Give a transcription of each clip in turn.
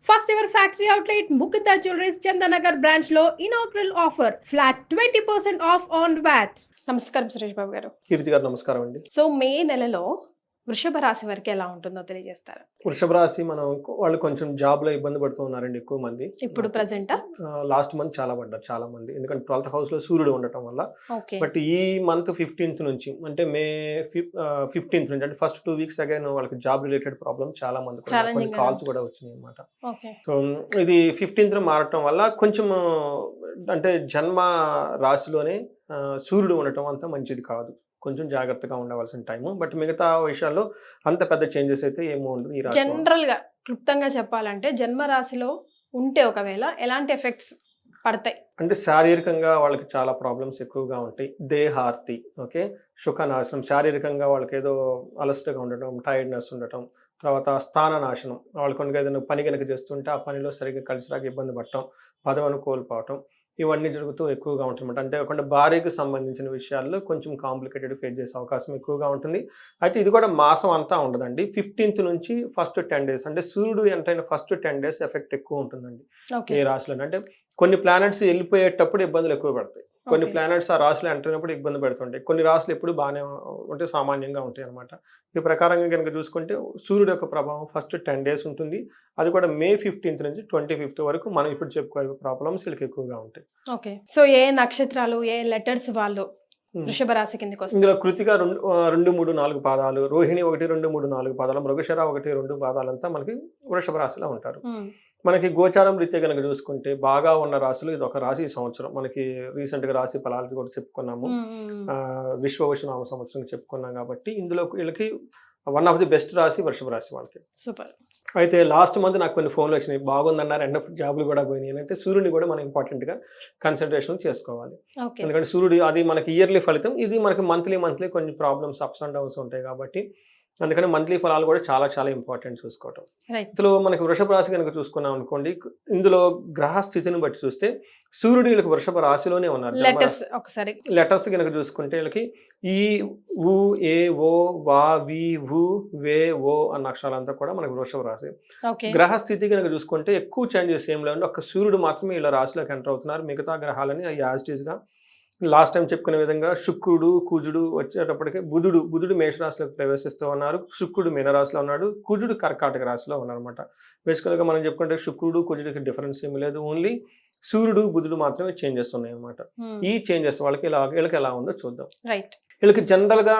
First ever factory outlet Mukta Jewelries Chandanagar branch లో inaugural offer flat 20% off on VAT. నమస్కారం సురేష్ బాబు గారు. కీర్తి గారు నమస్కారం అండి. సో మే నెలలో వృషభ రాశి వారికి ఎలా ఉంటుందో తెలియజేస్తారా? వృషభ రాశి వాళ్ళు కొంచెం జాబ్ లో ఇబ్బంది పడుతూ ఉన్నారండి ఎక్కువ మంది. ఇప్పుడు ప్రెజెంట్ లాస్ట్ మంత్ చాలా పడ్డారు చాలా మంది, ఎందుకంటే 12th హౌస్ లో సూర్యుడు ఉండటం వల్ల. బట్ ఈ మంత్ 15th నుంచి అంటే మే 15th నుంచి అంటే ఫస్ట్ 2 weeks అగైన్ వాళ్ళకి జాబ్ రిలేటెడ్ ప్రాబ్లమ్ చాలా మంది కొన్ని కాల్స్ కూడా వచ్చినాయి అనమాట. సో ఇది 15th మారటం వల్ల కొంచెం అంటే జన్మ రాశిలోనే సూర్యుడు ఉండటం అంత మంచిది కాదు, కొంచెం జాగ్రత్తగా ఉండవలసిన టైము. బట్ మిగతా విషయాల్లో అంత పెద్ద చేంజెస్ అయితే ఏమో ఉండదు ఈ రాశి. జనరల్ గా క్లుప్తంగా చెప్పాలంటే జన్మ రాశిలో ఉంటే ఒకవేళ ఎలాంటి ఎఫెక్ట్స్ పడతాయి అంటే శారీరకంగా వాళ్ళకి చాలా ప్రాబ్లమ్స్ ఎక్కువగా ఉంటాయి. దేహార్తి, ఓకే, సుఖనాశనం, శారీరకంగా వాళ్ళకి ఏదో అలసటగా ఉండటం, టైర్డ్నెస్ ఉండటం, తర్వాత స్థాన నాశనం, వాళ్ళు కొన్ని ఏదైనా పని కనుక చేస్తుంటే ఆ పనిలో సరిగ్గా కలిసి రాక ఇబ్బంది పడటం, పదవిని కోల్పోవటం, ఇవన్నీ జరుగుతూ ఎక్కువగా ఉంటుందన్నమాట. అంతేకాకుండా భార్యకు సంబంధించిన విషయాల్లో కొంచెం కాంప్లికేటెడ్ ఫేస్ చేసే అవకాశం ఎక్కువగా ఉంటుంది. అయితే ఇది కూడా మాసం అంతా ఉండదండి. 15th నుంచి ఫస్ట్ 10 days అంటే సూర్యుడు ఎంటైన ఫస్ట్ 10 days ఎఫెక్ట్ ఎక్కువ ఉంటుందండి ఏ రాశిలో. అంటే కొన్ని ప్లానెట్స్ వెళ్ళిపోయేటప్పుడు ఇబ్బందులు ఎక్కువ పడతాయి, కొన్ని ప్లానెట్స్ ఆ రాశిలో ఎంటర్ అయినప్పుడు ఇబ్బంది పెడుతుంటాయి, కొన్ని రాశులు ఎప్పుడు బాగానే ఉంటే సామాన్యంగా ఉంటాయి అనమాట. ఈ ప్రకారంగా కనుక చూసుకుంటే సూర్యుడు యొక్క ప్రభావం ఫస్ట్ 10 days ఉంటుంది. అది కూడా మే 15th నుంచి 25th వరకు మనం ఇప్పుడు చెప్పుకోవాలి ప్రాబ్లమ్స్ వీళ్ళకి ఎక్కువగా ఉంటాయి. ఓకే, సో ఏ నక్షత్రాలు ఏ లెటర్స్ వాళ్ళు వృషభ రాశి కిందకి వస్తుంది? ఇందులో కృతిక 2, 3, 4 పాదాలు, రోహిణి 1, 2, 3, 4 పాదాలు, మృగశిర 1, 2 పాదాలంతా మనకి వృషభ రాశిలో ఉంటారు. మనకి గోచారం రీత్యా కనుక చూసుకుంటే బాగా ఉన్న రాశులు ఇది ఒక రాశి. ఈ సంవత్సరం మనకి రీసెంట్ గా రాశి ఫలాలు కూడా చెప్పుకున్నాము, విశ్వవశనామ సంవత్సరం చెప్పుకున్నాం. కాబట్టి ఇందులో వీళ్ళకి వన్ ఆఫ్ ది బెస్ట్ రాశి వృషభ రాశి వాళ్ళకి. సూపర్. అయితే లాస్ట్ మంత్ నాకు కొన్ని ఫోన్లు వచ్చినాయి, బాగుందన్నారు, ఎండ్ జాబ్లు కూడా పోయినాయి. అంటే సూర్యుని కూడా మనం ఇంపార్టెంట్ గా కన్సన్ట్రేషన్ చేసుకోవాలి, ఎందుకంటే సూర్యుడు అది మనకి ఇయర్లీ ఫలితం, ఇది మనకి మంత్లీ కొన్ని ప్రాబ్లమ్స్ అప్స్ అండ్ డౌన్స్ ఉంటాయి. కాబట్టి అందుకని మంత్లీ ఫలాలు కూడా చాలా చాలా ఇంపార్టెంట్ చూసుకోవటం. ఇందులో మనకి వృషభ రాశి కనుక చూసుకున్నాం అనుకోండి, ఇందులో గ్రహ స్థితిని బట్టి చూస్తే సూర్యుడు వీళ్ళకి వృషభ రాశిలోనే ఉన్నారు. లెటర్స్ కనుక చూసుకుంటే వీళ్ళకి ఈ, ఉ, ఏ, ఓ, వా, వి, వు, వే, ఓ అన్న అక్షరాలంతా కూడా మనకి వృషభ రాశి. గ్రహ స్థితి కనుక చూసుకుంటే ఎక్కువ చేంజెస్ ఏం లేవు, ఒక్క సూర్యుడు మాత్రమే వీళ్ళ రాశిలోకి ఎంటర్ అవుతున్నారు. మిగతా గ్రహాలని యాజ్ ఇట్ ఈజ్ గా లాస్ట్ టైం చెప్పుకునే విధంగా శుక్రుడు, కుజుడు వచ్చేటప్పటికి బుధుడు మేషరాశిలోకి ప్రవేశిస్తూ ఉన్నారు, శుక్రుడు మీనరాశిలో ఉన్నాడు, కుజుడు కర్కాటక రాశిలో ఉన్నారనమాట. బేసికల్గా మనం చెప్పుకుంటే శుక్రుడు కుజుడికి డిఫరెన్స్ ఏమి లేదు, ఓన్లీ సూర్యుడు బుధుడు మాత్రమే చేంజెస్ ఉన్నాయి అనమాట. ఈ చేంజెస్ వీళ్ళకి ఎలా ఉందో చూద్దాం. వీళ్ళకి జనరల్ గా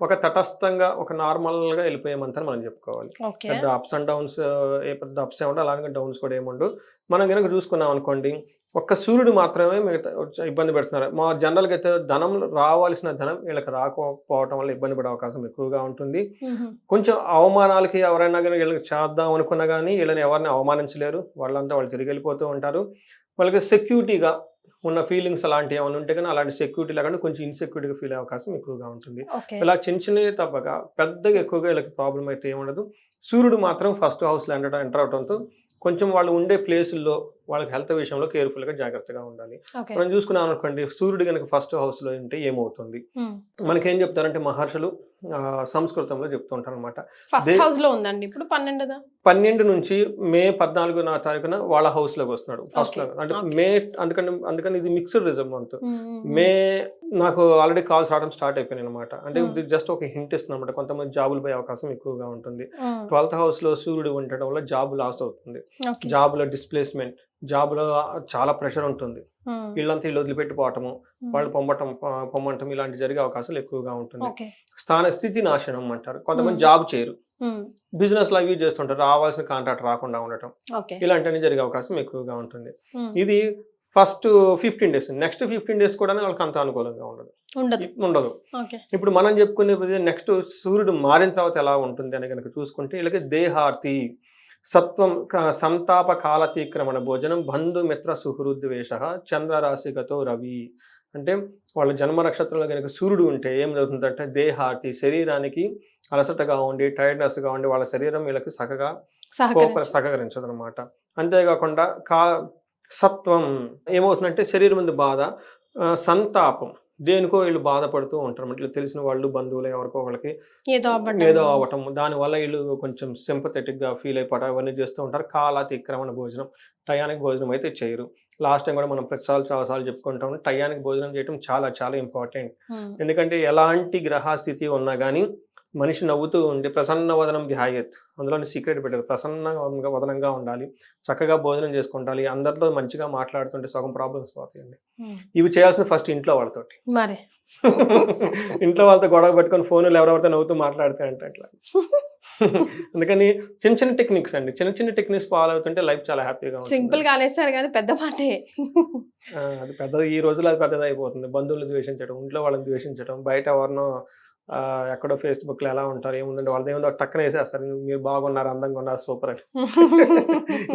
ఒక తటస్థంగా ఒక నార్మల్ గా వెళ్ళిపోయామంతా మనం చెప్పుకోవాలి. పెద్ద అప్స్ అండ్ డౌన్స్ పెద్ద అప్స్ ఏమంటే అలాగే డౌన్స్ కూడా ఏముండవు. మనం కనుక చూసుకున్నాం అనుకోండి, ఒక్క సూర్యుడు మాత్రమే మిగతా ఇబ్బంది పెడుతున్నారు. మా జనరల్గా అయితే ధనం రావాల్సిన ధనం వీళ్ళకి రాకపోవటం వల్ల ఇబ్బంది పడే అవకాశం ఎక్కువగా ఉంటుంది. కొంచెం అవమానాలకి ఎవరైనా కానీ వీళ్ళకి చేద్దాం అనుకున్నా కానీ వీళ్ళని ఎవరిని అవమానించలేరు, వాళ్ళంతా వాళ్ళు తిరిగి వెళ్ళిపోతూ ఉంటారు. వాళ్ళకి సెక్యూరిటీగా ఉన్న ఫీలింగ్స్ అలాంటివి ఏమైనా ఉంటే కానీ అలాంటి సెక్యూరిటీ లేకుండా కొంచెం ఇన్సెక్యూరిటీగా ఫీల్ అయ్యే అవకాశం ఎక్కువగా ఉంటుంది. ఇలా చిన్నవి తప్పగా పెద్దగా ఎక్కువగా వీళ్ళకి ప్రాబ్లం అయితే ఏముండదు. సూర్యుడు మాత్రం ఫస్ట్ హౌస్లో ఎంటర్ అవడంతో కొంచెం వాళ్ళు ఉండే ప్లేసుల్లో వాళ్ళకి హెల్త్ విషయంలో కేర్ఫుల్గా జాగ్రత్తగా ఉండాలి. మనం చూసుకున్నాం అనుకోండి, సూర్యుడు కనుక ఫస్ట్ హౌస్లో ఉంటే ఏమవుతుంది, మనకేం చెప్తారంటే మహర్షులు సంస్కృతంలో చెప్తూ ఉంటారు అనమాట. 12 నుంచి మే 14వ తారీఖున వాళ్ళ హౌస్ లోకి వస్తున్నాడు ఫస్ట్ లో. అంటే మే అందుకని ఇది మిక్స్డ్ రిజమ్ మంత్. మే నాకు ఆల్రెడీ కాల్స్ రావడం స్టార్ట్ అయిపోయినాయి అనమాట. అంటే ఇది జస్ట్ ఒక హింట్ ఇస్తుంది అనమాట, కొంతమంది జాబులు పోయే అవకాశం ఎక్కువగా ఉంటుంది. 12th హౌస్ లో సూర్యుడు ఉండటం వల్ల జాబ్ లాస్ అవుతుంది, జాబ్ లో డిస్ప్లేస్మెంట్, జాబ్ లో చాలా ప్రెషర్ ఉంటుంది, వీళ్ళంతా వీళ్ళు వదిలిపెట్టిపోవటము, వాళ్ళు పొమ్మంటం ఇలాంటి జరిగే అవకాశాలు ఎక్కువగా ఉంటుంది. స్థితి నాశనం అంటారు, కొంతమంది జాబ్ చేయరు, బిజినెస్ లో అవి చేస్తుంటారు, రావాల్సిన కాంట్రాక్ట్ రాకుండా ఉండటం, ఇలాంటివన్నీ జరిగే అవకాశం ఎక్కువగా ఉంటుంది. ఇది ఫస్ట్ 15 days. నెక్స్ట్ 15 days కూడా వాళ్ళకి అంత అనుకూలంగా ఉండదు. ఇప్పుడు మనం చెప్పుకునే నెక్స్ట్ సూర్యుడు మారిన తర్వాత ఎలా ఉంటుంది అని కనుక చూసుకుంటే వీళ్ళకి దేహార్తి, సత్వం, సంతాప కాలతీక్రమణ భోజనం, బంధుమిత్ర సుహృద్వేష, చంద్రరాశిగతో రవి. అంటే వాళ్ళ జన్మ నక్షత్రంలో కనుక సూర్యుడు ఉంటే ఏం జరుగుతుందంటే దేహార్తి, శరీరానికి అలసటగా ఉండి టైర్డ్నెస్గా ఉండి వాళ్ళ శరీరం వీళ్ళకి సహకరించదు అనమాట. అంతేకాకుండా సత్వం ఏమవుతుందంటే శరీరం మీద బాధ, సంతాపం, దేనికో వీళ్ళు బాధపడుతూ ఉంటారు. ఇట్లా తెలిసిన వాళ్ళు బంధువులు ఎవరికో ఒకళ్ళకి ఏదో ఏదో అవ్వటం, దానివల్ల వీళ్ళు కొంచెం సింపథెటిక్గా ఫీల్ అయిపోవడం అవన్నీ చేస్తూ ఉంటారు. కాలాతిక్రమణ భోజనం, టయానికి భోజనం అయితే చేయరు. లాస్ట్ టైం కూడా మనం చాలాసార్లు చెప్పుకుంటాం, టయానికి భోజనం చేయడం చాలా చాలా ఇంపార్టెంట్. ఎందుకంటే ఎలాంటి గ్రహస్థితి ఉన్నా కానీ మనిషి నవ్వుతూ ఉండి ప్రసన్న వదనం ధ్యాయత్, అందులోని సీక్రెట్ పెట్టారు. ప్రసన్న వదనంగా ఉండాలి, చక్కగా భోజనం చేసుకుంటాలి, అందరితో మంచిగా మాట్లాడుతుంటే సగం ప్రాబ్లమ్స్ పోతాయండి. ఇవి చేయాల్సిన ఫస్ట్ ఇంట్లో వాళ్ళతోటి. మరి ఇంట్లో వాళ్ళతో గొడవ పెట్టుకొని ఫోన్లు ఎవరెవరితో నవ్వుతూ మాట్లాడితే అంటే అట్లా. అందుకని చిన్న చిన్న టెక్నిక్స్ అండి, చిన్న చిన్న టెక్నిక్స్ ఫాలో అవుతుంటే లైఫ్ చాలా హ్యాపీగా ఉంటుంది. సింపుల్ గా అనేస్తారు కానీ పెద్ద మాటే. అది పెద్దది, ఈ రోజుల్లో అది పెద్దది అయిపోతుంది. బంధువులు ద్వేషించడం, ఇంట్లో వాళ్ళని ద్వేషించడం, బయట ఎవరినో ఎక్కడో ఫేస్బుక్లో ఎలా ఉంటారు, ఏముందంటే వాళ్ళది ఏముందో టక్కన వేసేస్తారు, మీరు బాగున్నారు, అందంగా ఉన్నారు, సూపర్ అని.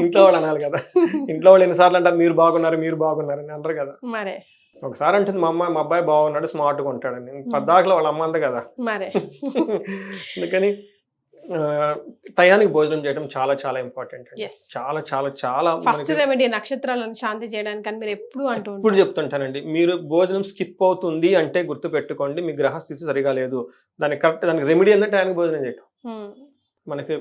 ఇంట్లో వాళ్ళు అనాలి కదా. ఇంట్లో వాళ్ళు ఎన్నిసార్లు అంటారు మీరు బాగున్నారు అని అంటారు కదా. మరే ఒకసారి అంటుంది మా అబ్బాయి బాగున్నాడు, స్మార్ట్గా ఉంటాడని. పద్దాకలో వాళ్ళ అమ్మ అంది కదా. మరే అందుకని టయానికి భోజనం చేయడం చాలా చాలా ఇంపార్టెంట్. చాలా చాలా చాలా ఫస్ట్ రెమెడీ నక్షత్రాలను శాంతి చేయడానికి అని మీరు ఎప్పుడు చెప్తుంటానండి. మీరు భోజనం స్కిప్ అవుతుంది అంటే గుర్తు పెట్టుకోండి, మీ గ్రహస్థితి సరిగా లేదు. దానికి రెమెడీ అంటే టయానికి భోజనం చేయడం. మనకి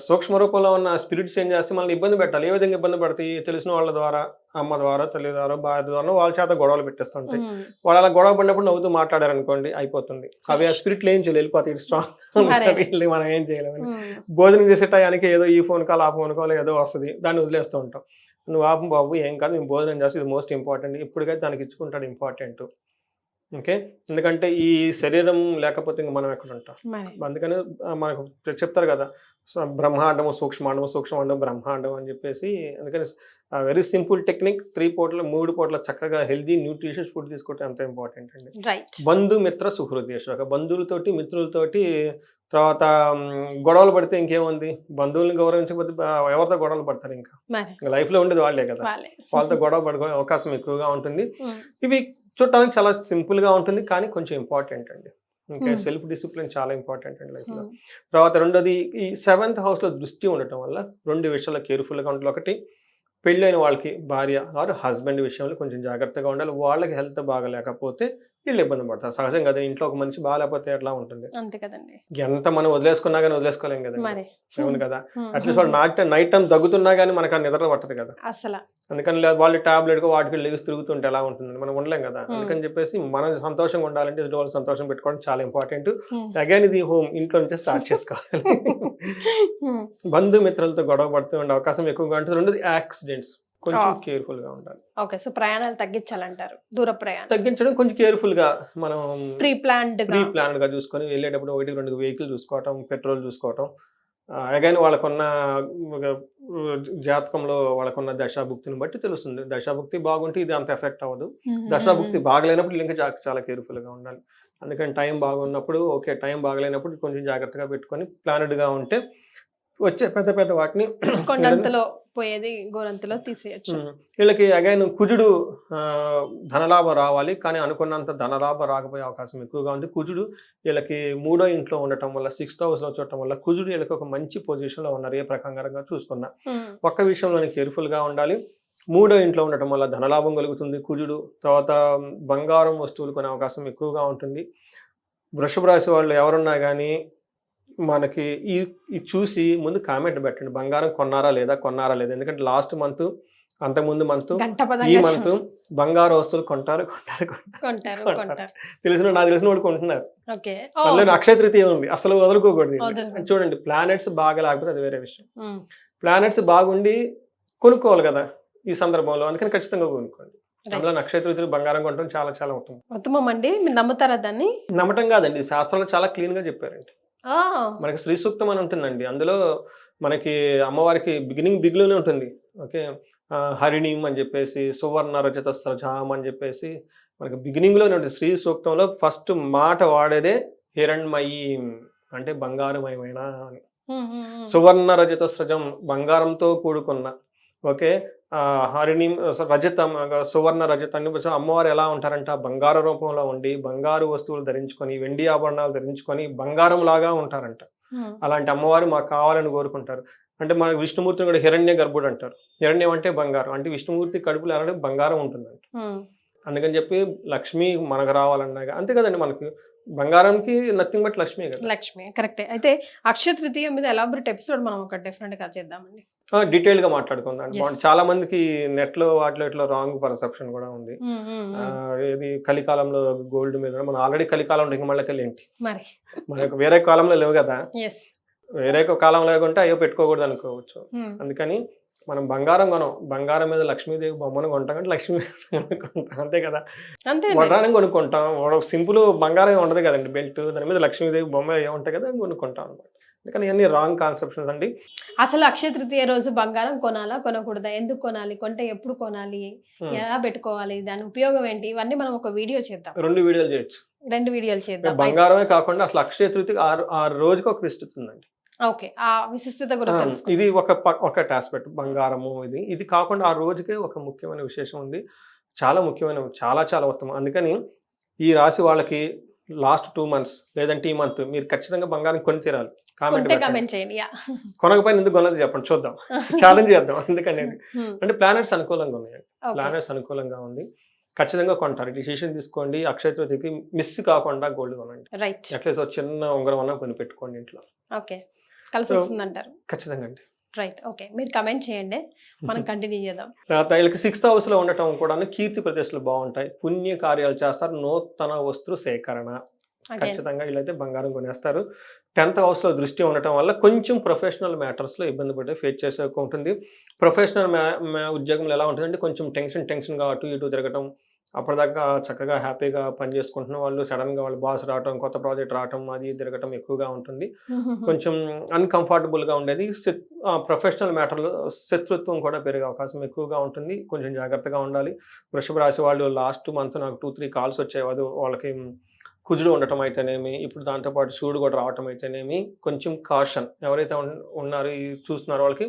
సూక్ష్మ రూపంలో ఉన్న స్పిరిట్స్ ఏం చేస్తే మనల్ని ఇబ్బంది పెట్టాలి. ఏ విధంగా ఇబ్బంది పడతాయి? తెలిసిన వాళ్ళ ద్వారా, అమ్మ ద్వారా, తల్లి ద్వారా, భార్య ద్వారా వాళ్ళ చేత గొడవలు పెట్టేస్తుంటాయి. వాళ్ళు అలా గొడవ పడినప్పుడు నవ్వుతూ మాట్లాడారు అనుకోండి, అయిపోతుంది. అవి ఆ స్పిరిట్లు ఏం చేయలేదు, వెళ్ళిపోతాయి. స్ట్రాంగ్ మనం ఏం చేయలేమని. భోజనం చేసే టయానికి ఏదో ఈ ఫోన్ కాల్ ఆ ఫోన్ కాల్ ఏదో వస్తుంది, దాన్ని వదిలేస్తూ ఉంటాం. నువ్వు ఆపు బాబు, ఏం కాదు, మేము భోజనం చేస్తే ఇది మోస్ట్ ఇంపార్టెంట్. ఇప్పటికైతే దానికి ఇచ్చుకుంటాడు ఇంపార్టెంట్. ఓకే, ఎందుకంటే ఈ శరీరం లేకపోతే ఇంక మనం ఎక్కడ ఉంటాం. అందుకని మనకు చెప్తారు కదా, బ్రహ్మాండము సూక్ష్మాండము, సూక్ష్మాండం బ్రహ్మాండం అని చెప్పేసి. అందుకని వెరీ సింపుల్ టెక్నిక్. 3 పూటల చక్కగా హెల్దీ న్యూట్రిషియస్ ఫుడ్ తీసుకుంటే అంత ఇంపార్టెంట్ అండి. బంధు మిత్ర సుహృదేశ్, ఒక బంధువులతోటి మిత్రులతోటి. తర్వాత గొడవలు పడితే ఇంకేముంది, బంధువులను గౌరవించకపోతే ఎవరితో గొడవలు పడతారు? ఇంకా లైఫ్ లో ఉండేది వాళ్ళే కదా. వాళ్ళతో గొడవ పడుకునే అవకాశం ఎక్కువగా ఉంటుంది. ఇవి చూడటానికి చాలా సింపుల్ గా ఉంటుంది, కానీ కొంచెం ఇంపార్టెంట్ అండి. ఇంకా సెల్ఫ్ డిసిప్లిన్ చాలా ఇంపార్టెంట్ అండి లైఫ్ లో. తర్వాత రెండోది, ఈ 7th house లో దృష్టి ఉండటం వల్ల 2 విషయాల్లో కేర్ఫుల్ గా ఉండాలి. ఒకటి, పెళ్ళైన వాళ్ళకి భార్య ఆరు హస్బెండ్ విషయంలో కొంచెం జాగ్రత్తగా ఉండాలి. వాళ్ళకి హెల్త్ బాగా లేకపోతే వీళ్ళు ఇబ్బంది పడతారు. సహజం కదా, ఇంట్లో ఒక మనిషి బాగాలేకపోతే ఎట్లా ఉంటుంది. అంతే కదండి. ఎంత మనం వదిలేసుకున్నా కానీ వదిలేసుకోలేం కదా. అవును కదా. అట్లీస్ట్ వాళ్ళు నైట్ టైం దగ్గుతున్నా కానీ మనకు ఆ నిద్ర పట్టదు కదా అసలు. అందుకని వాళ్ళు టాబ్లెట్ వాటికి లెగిసి తిరుగుతుంటే ఎలా ఉంటుంది, మనం ఉండలేం కదా. అందుకని చెప్పేసి మనం సంతోషంగా ఉండాలంటే ఎదుటి వాళ్ళు సంతోషం పెట్టుకోవడం చాలా ఇంపార్టెంట్. అగైన్ ఇది హోమ్, ఇంట్లో నుంచే స్టార్ట్ చేసుకోవాలి. బంధుమిత్రులతో గొడవ పడుతూ ఉండే అవకాశం ఎక్కువగా ఉంటుంది. రెండోది, యాక్సిడెంట్స్, కొంచెం కేర్ఫుల్ గా ఉండాలి. ఓకే, సో ప్రయాణాలు తగ్గించాలంటారు. దూర ప్రయాణం తగ్గించడం కొంచెం కేర్ఫుల్ గా, మనం ప్రీ ప్లాన్డ్ గా చూసుకొని వెళ్ళేటప్పుడు 1-2 వెహికల్ చూసుకోవటం, పెట్రోల్ చూసుకోవటం. అగైన్ వాళ్ళకున్న జాతకంలో వాళ్ళకున్న దశాభుక్తిని బట్టి తెలుస్తుంది. దశాభుక్తి బాగుంటే ఇది అంత ఎఫెక్ట్ అవ్వదు. దశాభుక్తి బాగలేనప్పుడు ఇంకా చాలా కేర్ఫుల్ గా ఉండాలి. అందుకని టైం బాగున్నప్పుడు ఓకే, టైం బాగలేనప్పుడు కొంచెం జాగ్రత్తగా పెట్టుకొని ప్లానెడ్ గా ఉంటే వచ్చే పెద్ద వాటిని కొండంతలో పోయేది గోరంతలో తీసేయచ్చు. వీళ్ళకి అగైన్ కుజుడు ధనలాభం రావాలి, కానీ అనుకున్నంత ధనలాభం రాకపోయే అవకాశం ఎక్కువగా ఉంది. కుజుడు వీళ్ళకి 3వ ఇంట్లో ఉండటం వల్ల, 6th house లో చూడటం వల్ల కుజుడు వీళ్ళకి ఒక మంచి పొజిషన్ లో ఉన్నారు. ఏ ప్రకారంగా చూసుకున్నా ఒక్క విషయంలోనే కేర్ఫుల్ గా ఉండాలి. 3వ ఇంట్లో ఉండటం వల్ల ధనలాభం కలుగుతుంది కుజుడు. తర్వాత బంగారం వస్తువులు కొనే అవకాశం ఎక్కువగా ఉంటుంది. వృషభ రాశి వాళ్ళు ఎవరున్నా కానీ మనకి ఈ చూసి ముందు కామెంట్ పెట్టండి, బంగారం కొన్నారా లేదా. ఎందుకంటే లాస్ట్ మంత్, అంతకుముందు మంత్, ఈ మంత్ బంగారు వస్తువులు కొంటారు. నాకు తెలిసిన వాడు కొంటున్నారు. అక్షయ తృతీయ ఉంది, అసలు వదులుకోకూడదు. చూడండి, ప్లానెట్స్ బాగా లేకపోతే అది వేరే విషయం. ప్లానెట్స్ బాగుండి కొనుక్కోవాలి కదా ఈ సందర్భంలో, అందుకని ఖచ్చితంగా కొనుక్కోండి. అందులో అక్షయ తృతీయ బంగారం కొనడం చాలా చాలా ఉత్తమం అండి. మీరు నమ్ముతారా దాన్ని? నమ్మటం కాదండి, శాస్త్రంలో చాలా క్లీన్ గా చెప్పారండి. మనకి శ్రీ సూక్తం అని ఉంటుందండి, అందులో మనకి అమ్మవారికి బిగిలోనే ఉంటుంది. ఓకే, హరిణీం అని చెప్పేసి, సువర్ణ రజత స్రజాం అని చెప్పేసి మనకి బిగినింగ్ లోనే ఉంటుంది. శ్రీ సూక్తంలో ఫస్ట్ మాట వాడేదే హిరణ్మయీం, అంటే బంగారమయమైన అని. సువర్ణ రజత స్రజం, బంగారంతో కూడుకున్న. ఓకే, హరిణి రజతం, సువర్ణ రజతాన్ని అమ్మవారు ఎలా ఉంటారంట, బంగారు రూపంలో ఉండి బంగారు వస్తువులు ధరించుకొని, వెండి ఆభరణాలు ధరించుకొని బంగారం లాగా ఉంటారంట. అలాంటి అమ్మవారు మాకు కావాలని కోరుకుంటారు. అంటే మన విష్ణుమూర్తిని కూడా హిరణ్య గర్భుడు అంటారు. హిరణ్యం అంటే బంగారం, అంటే విష్ణుమూర్తి కడుపులో అలాంటి బంగారం ఉంటుందంట. అందుకని చెప్పి లక్ష్మి మనకు రావాలన్నా అంతే కదండి, మనకి బంగారంకి నథింగ్ బట్ లక్ష్మి కదా. లక్ష్మి కరెక్టే. అయితే అక్షయ తృతీయ మీద ఎలాబరేట్ ఎపిసోడ్ మనం ఒక డిఫరెంట్ గా చేద్దామండి. డీటెయిల్ గా మాట్లాడుకుందాం. Yes. చాలా మందికి నెట్ లో వాటిలో ఇట్లా రాంగ్ పర్సెప్షన్ కూడా ఉంది. ఇది కలికాలంలో గోల్డ్ మీద మనం ఆల్రెడీ కలికాలం ఇంకా మళ్ళీ ఏంటి మరి మనకు వేరే కాలంలో లేవు కదా, ఎస్ వేరే కాలంలో లేకుంటే అయ్యో పెట్టుకోకూడదు అనుకోవచ్చు. అందుకని మనం బంగారం కొనం, బంగారం మీద లక్ష్మీదేవి బొమ్మను కొంటాం అంటే లక్ష్మీ కొంటాం అంతే కదా. అంతే వడ్రానం కొనుక్కుంటాం, సింపుల్ బంగారం ఉండదు కదండి, బెల్ట్ దాని మీద లక్ష్మీదేవి బొమ్మ ఏముంటాయి కదా కొనుక్కుంటాం అనమాట. అందుకని ఇవన్నీ రాంగ్ కాన్సెప్షన్స్ అండి. అసలు అక్షయ తృతీయ రోజు బంగారం కొనాలా కొనకూడదా, ఎందుకు కొనాలి, కొంటే ఎప్పుడు కొనాలి, ఎలా పెట్టుకోవాలి, దాని ఉపయోగం ఏంటి, ఇవన్నీ మనం ఒక వీడియో చేద్దాం. 2 వీడియోలు చేయొచ్చు, 2 వీడియోలు చేద్దాం. బంగారమే కాకుండా అసలు అక్షయ తృతీయ ఆ రోజుకి ఒక విశిష్టత ఉందండి. ఓకే, ఆ విశిష్టత గురించి తెలుసుకుందాం. ఇది ఒక ఆస్పెక్ట్ బంగారము. ఇది కాకుండా ఆ రోజుకే ఒక ముఖ్యమైన విశేషం ఉంది, చాలా ముఖ్యమైన, చాలా చాలా ఉత్తమం. అందుకని ఈ రాశి వాళ్ళకి లాస్ట్ 2 months లేదంటే ఈ మంత్ మీరు ఖచ్చితంగా బంగారం కొని తీరాలి. కామెంట్ చేయండి. కొనకపోయిన ఎందుకు కొనది చెప్పండి, చూద్దాం, ఛాలెంజ్ చేద్దాం. అందుకని అంటే ప్లానెట్స్ అనుకూలంగా ఉన్నాయండి, ప్లానెట్స్ అనుకూలంగా ఉంది, ఖచ్చితంగా కొంటారు. డిసిషన్ తీసుకోండి, అక్షయ తృతీయకి మిస్ కాకుండా గోల్డ్ కొనండి. రైట్, అట్లీస్ట్ ఒక చిన్న ఉంగరం అన్నా కొని పెట్టుకోండి ఇంట్లో. ఓకే, కలిసి వస్తుంది అంటారు. ఖచ్చితంగా అండి. రైట్, ఓకే, మీరు కమెంట్ చేయండి, మనం కంటిన్యూ చేద్దాం. తర్వాత వీళ్ళకి 6th house లో ఉండటం కూడా కీర్తి ప్రతిష్టలు బాగుంటాయి, పుణ్య కార్యాలు చేస్తారు, నూతన వస్తు సేకరణ. ఖచ్చితంగా వీళ్ళైతే బంగారం కొనేస్తారు. 10th house లో దృష్టి ఉండటం వల్ల కొంచెం ప్రొఫెషనల్ మ్యాటర్స్ లో ఇబ్బంది పడే ఫేస్ చేసే ఉంటుంది. ప్రొఫెషనల్ ఉద్యోగంలో ఎలా ఉంటుందంటే కొంచెం టెన్షన్గా అటు ఇటు తిరగటం, అప్పటిదాకా చక్కగా హ్యాపీగా పని చేసుకుంటున్న వాళ్ళు సడన్ గా వాళ్ళ బాస్ రావటం, కొత్త ప్రాజెక్ట్ రావటం, అది తిరగటం ఎక్కువగా ఉంటుంది. కొంచెం అన్కంఫర్టబుల్ గా ఉండేది. ప్రొఫెషనల్ మ్యాటర్లో శత్రుత్వం కూడా పెరిగే అవకాశం ఎక్కువగా ఉంటుంది, కొంచెం జాగ్రత్తగా ఉండాలి. వృషభ రాశి వాళ్ళు లాస్ట్ మంత్ నాకు 2-3 కాల్స్ వచ్చాయి, అది వాళ్ళకి కుజుడు ఉండటం అయితేనేమి, ఇప్పుడు దాంతోపాటు సూర్యుడు కూడా రావటం అయితేనేమి, కొంచెం కాషన్ ఎవరైతే ఉన్నారో చూస్తున్నారో వాళ్ళకి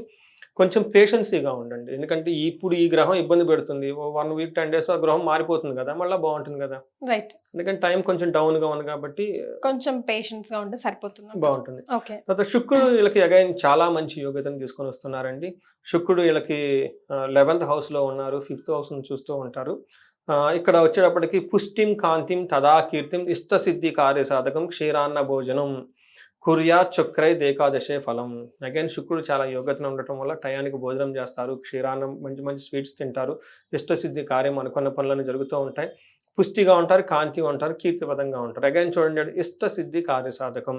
కొంచెం పేషెన్సీగా ఉండండి. ఎందుకంటే ఇప్పుడు ఈ గ్రహం ఇబ్బంది పెడుతుంది, 1 week 10 days ఆ గ్రహం మారిపోతుంది కదా, మళ్ళీ బాగుంటుంది కదా. రైట్, ఎందుకంటే టైం కొంచెం డౌన్ గా ఉంది కాబట్టి కొంచెం పేషెన్స్ గా ఉంటే సరిపోతుంది, బాగుంటుంది. ఓకే. తర్వాత శుక్రుడు వీళ్ళకి అగైన్ చాలా మంచి యోగ్యతను తీసుకొని వస్తున్నారండి. శుక్రుడు వీళ్ళకి 11th house లో ఉన్నారు, 5th house ను చూస్తూ ఉంటారు. ఇక్కడ వచ్చేటప్పటికి పుష్టిం కాంతిం తదా కీర్తిం ఇష్టసిద్ధి కార్య సాధకం క్షీరాన్న భోజనం కుర్యా చక్రై ఏకాదశే ఫలం. అగైన్ శుక్రుడు చాలా యోగ్యతను ఉండటం వల్ల టయానికి భోజనం చేస్తారు, క్షీరాన్నం మంచి మంచి స్వీట్స్ తింటారు, ఇష్టసిద్ధి కార్యం అనుకున్న పనులను జరుగుతూ ఉంటాయి, పుష్టిగా ఉంటారు, కాంతి ఉంటారు, కీర్తిపదంగా ఉంటారు. అగైన్ చూడండి, ఇష్టసిద్ధి కార్యసాధకం.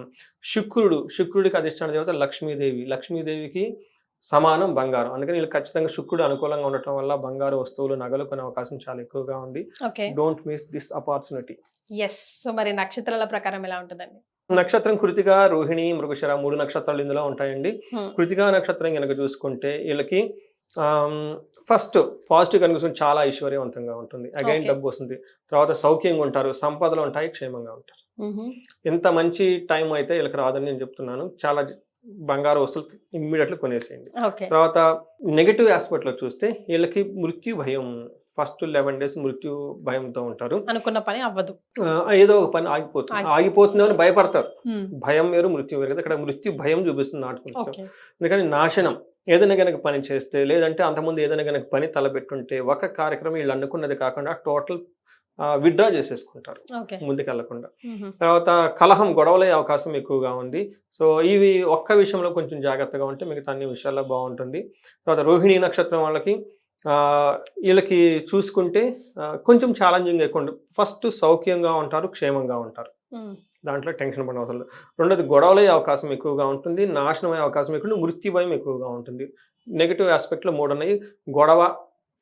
శుక్రుడికి అధిష్టాన దేవత లక్ష్మీదేవి, లక్ష్మీదేవికి సమానం బంగారం. అందుకని వీళ్ళు ఖచ్చితంగా శుక్రుడు అనుకూలంగా ఉండటం వల్ల బంగారు వస్తువులు నగలు కొనే అవకాశం చాలా ఎక్కువగా ఉంది. Don't miss this opportunity. Yes, so మరి నక్షత్రాల ప్రకారం ఎలా ఉంటుందండి? నక్షత్రం కృతిక, రోహిణి, మృగశిర 3 నక్షత్రాలు ఇందులో ఉంటాయండి. కృతిక నక్షత్రం కనుక చూసుకుంటే వీళ్ళకి ఫస్ట్ పాజిటివ్ కనిపిస్తుంది, చాలా ఐశ్వర్యవంతంగా ఉంటుంది, అగైన్ డబ్బు వస్తుంది, తర్వాత సౌఖ్యంగా ఉంటారు, సంపదలు ఉంటాయి, క్షేమంగా ఉంటారు. ఎంత మంచి టైం అయితే వీళ్ళకి రాదని నేను చెప్తున్నాను. చాలా బంగారు వస్తువులు ఇమ్మీడియట్లీ కొనేసేయండి. తర్వాత నెగటివ్ ఆస్పెక్ట్ లో చూస్తే వీళ్ళకి మృత్యు భయం, ఫస్ట్ 11 days మృత్యు భయంతో ఉంటారు, అనుకున్న పని అవ్వదు, ఏదో ఒక పని ఆగిపోతుంది అని భయపడతారు. భయం వేరు, మృత్యు వేరు కదా. ఇక్కడ మృత్యు భయం చూపిస్తుంది నాటుకుంటారు. అందుకని నాశనం ఏదైనా కనుక పని చేస్తే, లేదంటే అంతకుముందు ఏదైనా కనుక పని తలపెట్టుంటే ఒక కార్యక్రమం వీళ్ళు అనుకున్నది కాకుండా టోటల్ విత్డ్రా చేసేసుకుంటారు ముందుకెళ్లకుండా. తర్వాత కలహం, గొడవలే అవకాశం ఎక్కువగా ఉంది. సో ఇవి ఒక్క విషయంలో కొంచెం జాగ్రత్తగా ఉంటే మిగతా అన్ని విషయాల్లో బాగుంటుంది. తర్వాత రోహిణి నక్షత్రం వాళ్ళకి వీళ్ళకి చూసుకుంటే కొంచెం ఛాలెంజింగ్ ఎక్కువ ఉంటుంది. ఫస్ట్ సౌఖ్యంగా ఉంటారు, క్షేమంగా ఉంటారు, దాంట్లో టెన్షన్ పడిన అవసరం లేదు. రెండోది గొడవలయ్యే అవకాశం ఎక్కువగా ఉంటుంది, నాశనం అయ్యే అవకాశం ఎక్కువ, మృత్యు భయం ఎక్కువగా ఉంటుంది. నెగిటివ్ ఆస్పెక్ట్లో 3 ఉన్నాయి.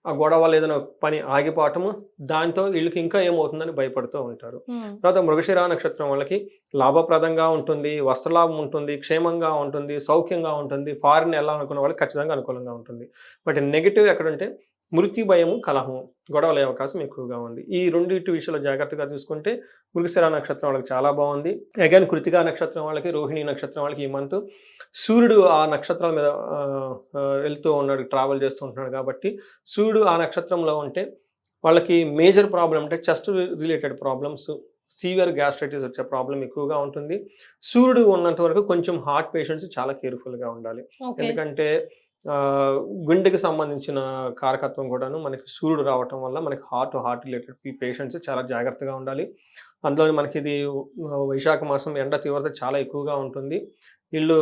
ఆ గొడవ ఏదైనా పని ఆగిపోవటము, దాంతో వీళ్ళకి ఇంకా ఏమవుతుందని భయపడుతూ ఉంటారు. తర్వాత మృగశిర నక్షత్రం వాళ్ళకి లాభప్రదంగా ఉంటుంది, వస్త్రలాభం ఉంటుంది, క్షేమంగా ఉంటుంది, సౌఖ్యంగా ఉంటుంది, ఫారిన్ వెళ్ళాలనుకున్న వాళ్ళకి ఖచ్చితంగా అనుకూలంగా ఉంటుంది. బట్ నెగిటివ్ ఎక్కడంటే మృత్యు భయము, కలహము, గొడవలే అవకాశం ఎక్కువగా ఉంది. ఈ రెండింటి విషయాలు జాగ్రత్తగా చూసుకుంటే మృగశిర నక్షత్రం వాళ్ళకి చాలా బాగుంది. అగైన్ కృతికా నక్షత్రం వాళ్ళకి, రోహిణి నక్షత్రం వాళ్ళకి ఈ మంత్ సూర్యుడు ఆ నక్షత్రాల మీద వెళ్తూ ఉన్నాడు, ట్రావెల్ చేస్తూ ఉంటున్నాడు కాబట్టి సూర్యుడు ఆ నక్షత్రంలో ఉంటే వాళ్ళకి మేజర్ ప్రాబ్లం అంటే chest related problems, severe gastritis వచ్చే ప్రాబ్లం ఎక్కువగా ఉంటుంది. సూర్యుడు ఉన్నంత వరకు కొంచెం హార్ట్ పేషెంట్స్ చాలా కేర్ఫుల్గా ఉండాలి. ఎందుకంటే గుండెకి సంబంధించిన కారకత్వం కూడాను మనకి సూర్యుడు రావటం వల్ల మనకి హార్ట్ రిలేటెడ్ పేషెంట్స్ చాలా జాగ్రత్తగా ఉండాలి. అందులో మనకి ఇది వైశాఖ మాసం ఎండ తీవ్రత చాలా ఎక్కువగా ఉంటుంది. వీళ్ళు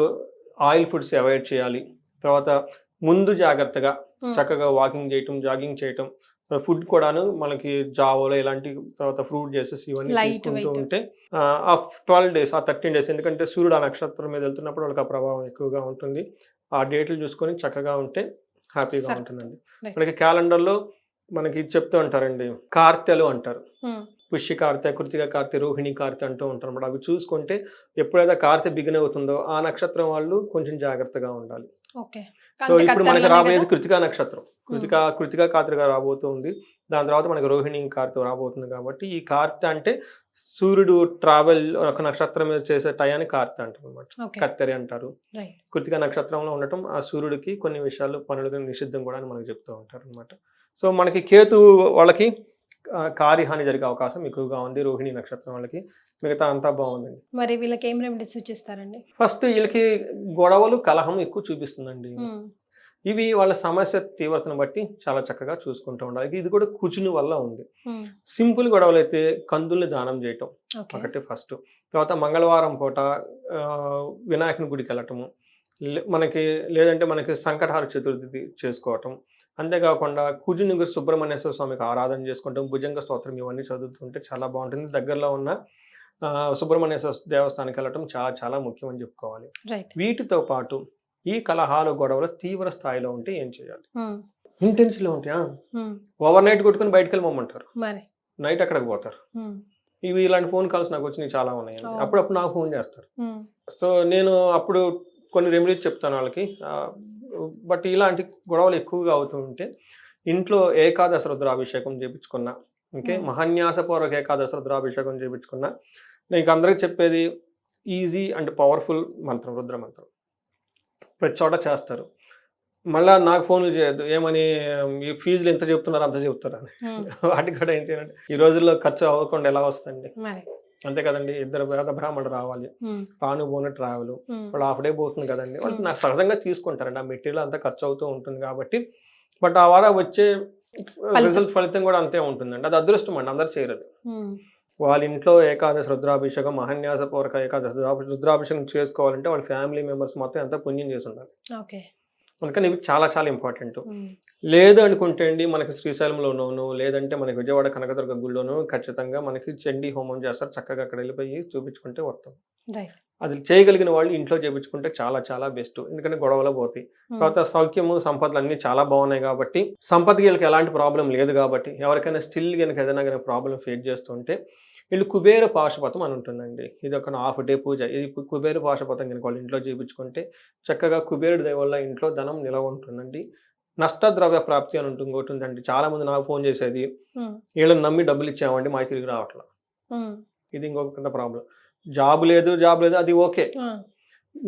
ఆయిల్ ఫుడ్స్ అవాయిడ్ చేయాలి. తర్వాత ముందు జాగ్రత్తగా చక్కగా వాకింగ్ చేయటం, జాగింగ్ చేయటం, ఫుడ్ కూడాను మనకి జావోలో ఇలాంటి తర్వాత ఫ్రూట్ జ్యూసెస్ ఇవన్నీ తీసుకుంటూ ఉంటే ఆ 12 days ఆ 13 days ఎందుకంటే సూర్యుడు ఆ నక్షత్రం మీద వెళ్తున్నప్పుడు వాళ్ళకి ఆ ప్రభావం ఎక్కువగా ఉంటుంది. ఆ డేట్లు చూసుకొని చక్కగా ఉంటే హ్యాపీగా ఉంటుందండి. మనకి క్యాలెండర్లో మనకి చెప్తూ ఉంటారండి, కార్తెలు అంటారు. పుష్య కార్తె, కృతిక కార్తె, రోహిణి కార్తె అంటూ ఉంటారు అన్నమాట. అవి చూసుకుంటే ఎప్పుడైతే కార్తె బిగిన్ అవుతుందో ఆ నక్షత్రం వాళ్ళు కొంచెం జాగ్రత్తగా ఉండాలి. సో ఇప్పుడు మనకి రాబోయేది కృతికా నక్షత్రం. కృతికా కార్తెగా రాబోతుంది. దాని తర్వాత మనకి రోహిణి కార్తె రాబోతుంది. కాబట్టి ఈ కార్తె అంటే సూర్యుడు ట్రావెల్ ఒక నక్షత్రం మీద చేసే టయాన్ని కార్తె అంటారు అనమాట. కత్తెరి అంటారు. కృతికా నక్షత్రంలో ఉండటం ఆ సూర్యుడికి కొన్ని విషయాలు పనులు నిషిద్ధం కూడా అని మనకు చెప్తూ ఉంటారు అనమాట. సో మనకి కేతు వాళ్ళకి కార్యహాని జరిగే అవకాశం ఎక్కువగా ఉంది. రోహిణి నక్షత్రం వాళ్ళకి మిగతా అంతా బాగుందండి. మరి వీళ్ళకి ఏం రెమెడీస్ సూచిస్తారండి? ఫస్ట్ వీళ్ళకి గొడవలు, కలహం ఎక్కువ చూపిస్తుందండి. ఇవి వాళ్ళ సమస్య తీవ్రతను బట్టి చాలా చక్కగా చూసుకుంటూ ఉండాలి. ఇది కూడా కుజుని వల్ల ఉంది. సింపుల్ గొడవలు అయితే కందుల్ని దానం చేయటం ఒకటి ఫస్ట్. తర్వాత మంగళవారం పూట వినాయకుని గుడికి వెళ్ళటము, లేదంటే మనకి సంకటహార చతుర్థి చేసుకోవటం. అంతేకాకుండా కుజుని సుబ్రహ్మణ్యేశ్వర స్వామికి ఆరాధన చేసుకుంటాం, భుజంగ స్తోత్రం ఇవన్నీ చదువుతుంటే చాలా బాగుంటుంది. దగ్గరలో ఉన్న సుబ్రహ్మణ్యేశ్వర దేవస్థానానికి వెళ్ళటం చాలా చాలా ముఖ్యం అని చెప్పుకోవాలి. వీటితో పాటు ఈ కలహాలు, గొడవలు తీవ్ర స్థాయిలో ఉంటే ఏం చేయాలి? ఇంటెన్స్లో ఉంటాయా, ఓవర్ నైట్ కొట్టుకుని బయటకు వెళ్ళమంటారు, నైట్ అక్కడికి పోతారు. ఇలాంటి ఫోన్ కాల్స్ నాకు వచ్చినాయి చాలా ఉన్నాయి. అప్పుడప్పుడు నాకు ఫోన్ చేస్తారు. సో నేను అప్పుడు కొన్ని రెమెడీస్ చెప్తాను వాళ్ళకి. బట్ ఇలాంటి గొడవలు ఎక్కువగా అవుతూ ఉంటే ఇంట్లో ఏకాదశ రుద్రాభిషేకం చేయించుకున్నా, మహాన్యాసపూర్వక ఏకాదశ రుద్రాభిషేకం చేయించుకున్నా, నేను అందరికి చెప్పేది ఈజీ అండ్ పవర్ఫుల్ మంత్రం, రుద్ర మంత్రం. ప్రతి చోట చేస్తారు. మళ్ళీ నాకు ఫోన్లు చేయొద్దు, ఏమని ఈ ఫీజులు ఎంత చెప్తున్నారు అంత చెప్తారని. వాటికి కూడా ఏం చేయాలంటే ఈ రోజుల్లో ఖర్చు అవ్వకుండా ఎలా వస్తుందండి? అంతే కదండి. 2 వేద బ్రాహ్మణులు రావాలి, పాను పోను ట్రావెల్, వాళ్ళు హాఫ్ డే పోతుంది కదండి. వాళ్ళు నాకు సహజంగా తీసుకుంటారండి. ఆ మెటీరియల్ అంతా ఖర్చు అవుతూ ఉంటుంది కాబట్టి. బట్ ఆ వారం వచ్చే రిజల్ట్ ఫలితం కూడా అంతే ఉంటుందండి. అది అదృష్టం అండి, అందరు చేయరు. వాళ్ళ ఇంట్లో ఏకాదశి రుద్రాభిషేకం, మహాన్యాసపూర్వక ఏకాదశి రుద్రాభిషేకం చేసుకోవాలంటే వాళ్ళ ఫ్యామిలీ మెంబర్స్ మొత్తం ఎంత పుణ్యం చేసి ఉండాలి. అందుకని ఇవి చాలా చాలా ఇంపార్టెంట్. లేదు అనుకుంటే అండి మనకి శ్రీశైలంలోనూ లేదంటే మనకి విజయవాడ కనకదుర్గ గుడిలోనూ ఖచ్చితంగా మనకి చండీ హోమం చేస్తారు. చక్కగా అక్కడ వెళ్ళిపోయి చూపించుకుంటే వస్తాం. అది చేయగలిగిన వాళ్ళు ఇంట్లో చేయించుకుంటే చాలా చాలా బెస్ట్. ఎందుకంటే గొడవలు పోతాయి. తర్వాత సౌఖ్యము, సంపదలు అన్నీ చాలా బాగున్నాయి కాబట్టి, సంపదకి వీళ్ళకి ఎలాంటి ప్రాబ్లం లేదు కాబట్టి, ఎవరికైనా స్టిల్ కనుక ఏదైనా కనుక ప్రాబ్లం ఫేస్ చేస్తుంటే వీళ్ళు కుబేర పాశుపతం అని ఉంటుందండి. ఇది ఒక హాఫ్ డే పూజ. ఇది కుబేర పాశుపతం కనుక వాళ్ళు ఇంట్లో చేయించుకుంటే చక్కగా కుబేరుడి దయ వల్ల ఇంట్లో ధనం నిలవ ఉంటుందండి. నష్టద్రవ్య ప్రాప్తి అని ఉంటుంది, ఇంకోటి ఉందండి. చాలా మంది నాకు ఫోన్ చేసేది, వీళ్ళని నమ్మి డబ్బులు ఇచ్చామండి మాకు తిరిగి రావట్లా. ఇది ఇంకొక ప్రాబ్లం. జాబ్ లేదు అది ఓకే,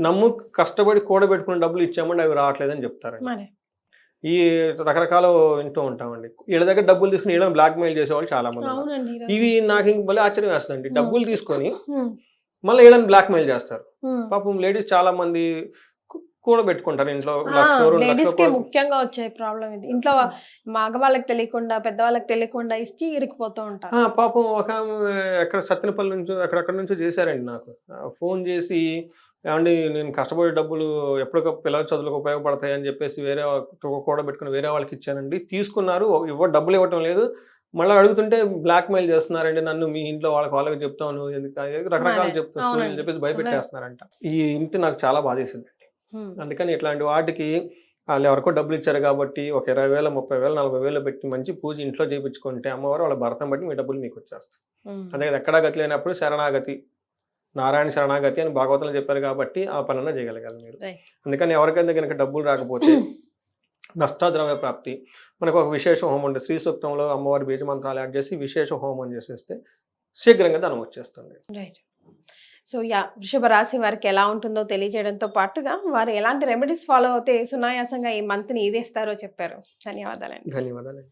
నమ్ము కష్టపడి కూడబెట్టుకున్న డబ్బులు ఇచ్చామండి అవి రావట్లేదని చెప్తారండి. ఈ రకరకాల వింటూ ఉంటామండి. వీళ్ళ దగ్గర డబ్బులు తీసుకుని వీళ్ళని బ్లాక్ మెయిల్ చేసేవాళ్ళు చాలా మంది. ఇవి నాకు ఇంక మళ్ళీ ఆశ్చర్యం వేస్తుందండి. డబ్బులు తీసుకొని మళ్ళీ వీళ్ళని బ్లాక్ మెయిల్ చేస్తారు. పాపం లేడీస్ చాలా మంది కూడబెట్టుకుంటారు ఇంట్లో. ముఖ్యంగా వచ్చే ప్రాబ్లం ఇది. ఇంట్లో మగవాళ్ళకి తెలియకుండా, పెద్దవాళ్ళకి తెలియకుండా ఇచ్చి ఇరికిపోతూ ఉంటారు. పాపం ఒక ఎక్కడ సత్తెనపల్లి నుంచి అక్కడక్కడ నుంచో చేశారండి నాకు ఫోన్ చేసి, ఏమండి నేను కష్టపడే డబ్బులు ఎప్పటికప్పుడు పిల్లల చదువులకు ఉపయోగపడతాయి అని చెప్పేసి వేరే కూడబెట్టుకుని వేరే వాళ్ళకి ఇచ్చానండి, తీసుకున్నారు, డబ్బులు ఇవ్వటం లేదు, మళ్ళీ అడుగుతుంటే బ్లాక్ మెయిల్ చేస్తున్నారండి నన్ను, మీ ఇంట్లో వాళ్ళకి చెప్తాను, రకరకాలు చెప్తాను అని చెప్పేసి భయపెట్టేస్తున్నారంట. ఈ ఇంటి నాకు చాలా బాధేసిందండి. అందుకని ఇట్లాంటి వాటికి వాళ్ళు ఎవరికో డబ్బులు ఇచ్చారు కాబట్టి ఒక 20,000, 30,000, 40,000 పెట్టి మంచి పూజ ఇంట్లో చేయించుకుంటే అమ్మవారు వాళ్ళ భర్తను బట్టి మీ డబ్బులు మీకు వచ్చేస్తారు. అంతే కదా. ఎక్కడా గతి లేనప్పుడు శరణాగతి, నారాయణ శరణాగతి అని భాగవతంలో చెప్పారు కాబట్టి ఆ పనన్నా చేయగలగాలి మీరు. అందుకని ఎవరికైనా కనుక డబ్బులు రాకపోతే నష్టద్రవ్య ప్రాప్తి మనకు ఒక విశేష హోమం ఉంటుంది. శ్రీ సూక్తంలో అమ్మవారి బీజ మంత్రాలు యాడ్ చేసి విశేష హోమం చేసేస్తే శీఘ్రంగా ధనం వచ్చేస్తుంది. సో వృషభ రాశి వారికి ఎలా ఉంటుందో తెలియజేయడంతో పాటుగా వారు ఎలాంటి రెమెడీస్ ఫాలో అవుతే సునాయాసంగా ఈ మంత్ని ఈదేస్తారో చెప్పారు. ధన్యవాదాలండి.